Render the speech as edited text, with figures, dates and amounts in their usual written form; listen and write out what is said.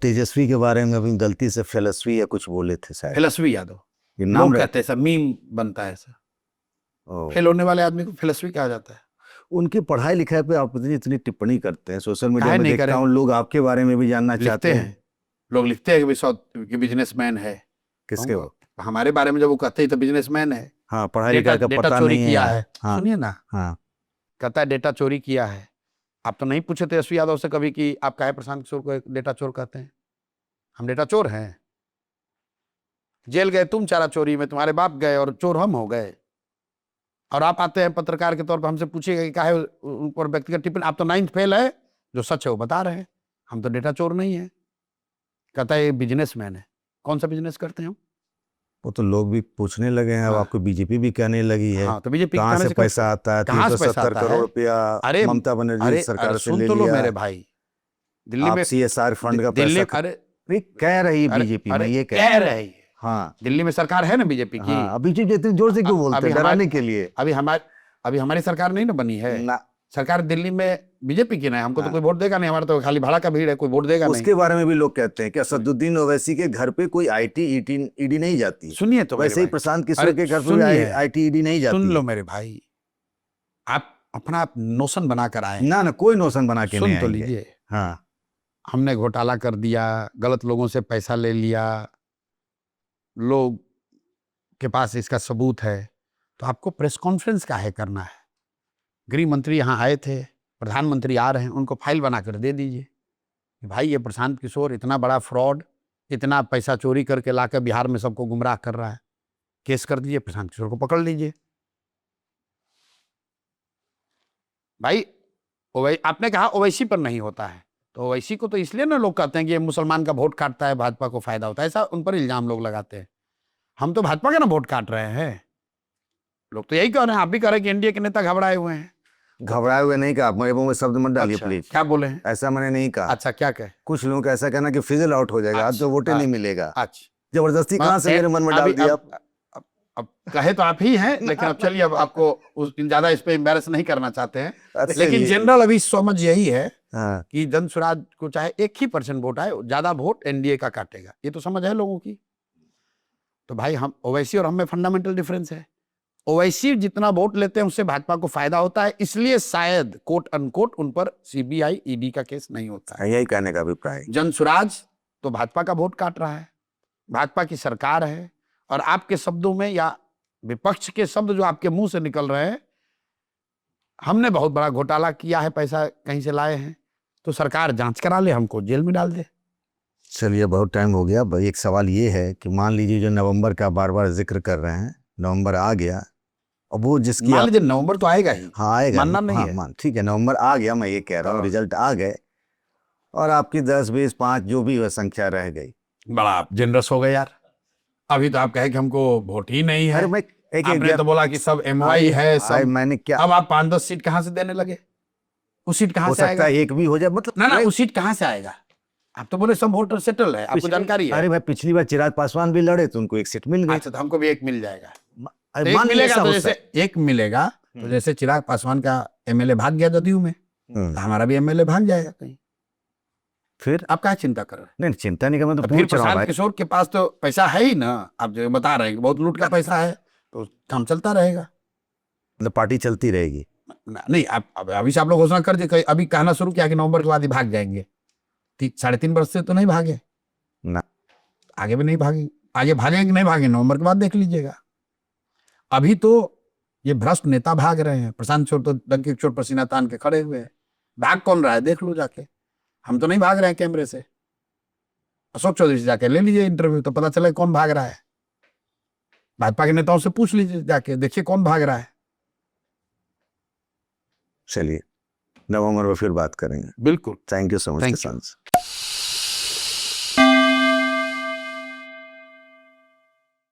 तेजस्वी के बारे में अभी गलती से फिलस्वी या कुछ बोले थे शायद। फिलस्वी यादव ये लोग कहते हैं, सब मीम बनता है ऐसा। फेल होने वाले आदमी को फिलस्वी कहा जाता है। उनकी पढ़ाई लिखाई पे आप इतनी टिप्पणी करते हैं, सोशल मीडिया काहे में नहीं देखता करें? हूँ, लोग आपके बारे में भी जानना चाहते हैं। लोग लिखते हैं कि बिजनेसमैन है। किसके वो? हमारे बारे में जब वो कहते हैं तो बिजनेसमैन है। हाँ, पढ़ाई लिखाई का पता चोरी नहीं किया है। है। हाँ, सुनिए ना, हाँ, कहता है डेटा चोरी किया है। आप तो नहीं पूछे तेजस्वी यादव से कभी कि आप काहे प्रशांत किशोर को एक डेटा चोर कहते हैं? हम डेटा चोर हैं? जेल गए तुम चारा चोरी में, तुम्हारे बाप गए और चोर हम हो गए। और आप आते हैं पत्रकार के तौर पर हमसे पूछिएगा कि काहे उन पर व्यक्तिगत टिप्पणी? आप तो 9th फेल है, जो सच है वो बता रहे हैं। हम तो डेटा चोर नहीं है। कहता है ये बिजनेसमैन है। कौन सा बिजनेस करते हैं हम? वो तो लोग भी पूछने लगे हैं। अब हाँ। आपको बीजेपी भी कहने लगी है। हाँ, तो बीजेपी कहाँ से पैसा आता है? कहाँ से पैसा 370 आता है? करोड़ रुपया अरे ममता बनर्जी सरकार से सुन ले तो लो लिया। मेरे भाई, दिल्ली आप में CSR फंड का दिल्ली पैसा अरे कह रही है बीजेपी में, ये कह रही है। हाँ, दिल्ली में सरकार है ना बीजेपी की। हाँ, बीजेपी इतनी जोर से क्यों बोलते हैं? डराने के लिए। अभी हमारी सरकार नहीं ना बनी है ना, सरकार दिल्ली में बीजेपी की ना है। हमको तो कोई वोट देगा नहीं, हमारा तो खाली भाड़ा का भीड़ है, कोई वोट देगा नहीं। उसके बारे में भी लोग कहते हैं कि असदुद्दीन ओवैसी के घर पे कोई IT ईडी नहीं जाती। सुनिए तो वैसे ही प्रशांत किशोर के घर पे IT ईडी नहीं जाती। सुन लो मेरे भाई, आप अपना नोशन बनाकर आए। ना, कोई नोशन बना के नहीं सुन तो आएंगे। लीजिए। हाँ, हमने घोटाला कर दिया, गलत लोगों से पैसा ले लिया, लोग के पास इसका सबूत है, तो आपको प्रेस कॉन्फ्रेंस काहे करना है? गृह मंत्री यहाँ आए थे, प्रधानमंत्री आ रहे हैं, उनको फाइल बनाकर दे दीजिए कि भाई ये प्रशांत किशोर इतना बड़ा फ्रॉड, इतना पैसा चोरी करके लाकर बिहार में सबको गुमराह कर रहा है। केस कर दीजिए, प्रशांत किशोर को पकड़ लीजिए। भाई आपने कहा ओवैसी पर नहीं होता है, तो ओवैसी को तो इसलिए ना लोग कहते हैं कि ये मुसलमान का वोट काटता है, भाजपा को फायदा होता है, ऐसा उन पर इल्जाम लोग लगाते हैं। हम तो भाजपा का ना वोट काट रहे हैं। लोग तो यही कह रहे हैं, आप भी कह रहे हैं कि एनडीए के नेता घबराए हुए हैं। घबराए हुए नहीं कहा, मेरे मुंह में शब्द मत डालिए प्लीज। क्या बोले हैं? ऐसा मैंने नहीं कहा। अच्छा, क्या कहे? कुछ लोगों का ऐसा कहना कि फिजल आउट हो जाएगा, आज तो वोटे नहीं मिलेगा। अच्छा, जबरदस्ती कहाँ से मेरे मन में डाल दिया? अब कहे तो आप ही हैं, लेकिन अब चलिए, अब आपको ज्यादा इस पे एम्बैरेस नहीं करना चाहते हैं। लेकिन जनरल अभी समझ यही है कि जन स्वराज को चाहे 1% वोट आए, ज्यादा वोट एनडीए का काटेगा, ये तो समझ है लोगों की। तो भाई हम ओवैसी और हम में फंडामेंटल डिफरेंस है। ओवैसी जितना वोट लेते हैं उससे भाजपा को फायदा होता है, इसलिए शायद कोट अनकोट उन पर CBI ED का केस नहीं होता है। यही कहने का अभिप्राय। जन स्वराज तो भाजपा का वोट काट रहा है, भाजपा की सरकार है, और आपके शब्दों में या विपक्ष के शब्द जो आपके मुंह से निकल रहे हैं, हमने बहुत बड़ा घोटाला किया है, पैसा कहीं से लाए हैं, तो सरकार जांच करा ले, हमको जेल में डाल दे। चलिए, बहुत टाइम हो गया। एक सवाल ये है कि मान लीजिए जो नवंबर का बार बार जिक्र कर रहे हैं, नवंबर आ गया, और वो जिसकी मान लीजिए नवंबर तो आएगा ही। हाँ, आएगा, मानना नहीं है। मान ठीक है, नवंबर आ गया, मैं ये कह रहा हूँ, रिजल्ट आ गए और आपकी 10, 20, 5 जो भी वह संख्या रह गई। बड़ा आप जेनरस हो गए यार। अभी तो आप कहे कि हमको वोट ही नहीं है। अरे मैं आपने तो बोला कि सब MY है सब। मैंने क्या, अब आप 5-10 सीट कहाँ से देने लगे? उस सीट कहाँ से आएगा? हो सकता है एक भी हो जाए, मतलब ना, उस सीट कहाँ से आएगा? आप तो बोले सब वोटर सेटल है, आपको जानकारी है। अरे भाई, पिछली बार चिराग पासवान भी लड़े तो उनको एक सीट मिल गई। अच्छा, तो हमको भी एक मिल जाएगा। अरे एक मिलेगा तो जैसे एक मिलेगा, तो जैसे चिराग पासवान का MLA भाग गया जदयू में, तो हमारा भी MLA भाग जाएगा कहीं। फिर आप क्या चिंता कर रहे हैं? नहीं, चिंता नहीं कर, मैं तो फिर पूछ रहा हूं प्रशांत भाई। किशोर के पास तो पैसा है ही ना। आप जो बता रहे हैं कि बहुत लूट का पैसा है, तो काम चलता रहेगा, मतलब पार्टी चलती रहेगी। नहीं, आप अभी से आप लोग घोषणा कर दिए, अभी कहना शुरू किया कि नवंबर के बाद ही भाग जाएंगे। 3.5 वर्ष से तो नहीं भागे ना, आगे भी नहीं भागे। आगे भागेंगे कि नहीं भागे, नवंबर के बाद देख लीजिएगा। अभी तो ये भ्रष्ट नेता भाग रहे हैं। प्रशांत किशोर तो डंके की चोट पसीना तान के खड़े हुए हैं। भाग कौन रहा है देख लो जाके। हम तो नहीं भाग रहे हैं कैमरे से। अशोक चौधरी से जाके ले लीजिए इंटरव्यू, तो पता चले कौन भाग रहा है। भाजपा के नेताओं से पूछ लीजिए जाके, देखिए कौन भाग रहा है। चलिए, नवंबर में फिर बात करेंगे। बिल्कुल। थैंक यू सो मच किसान।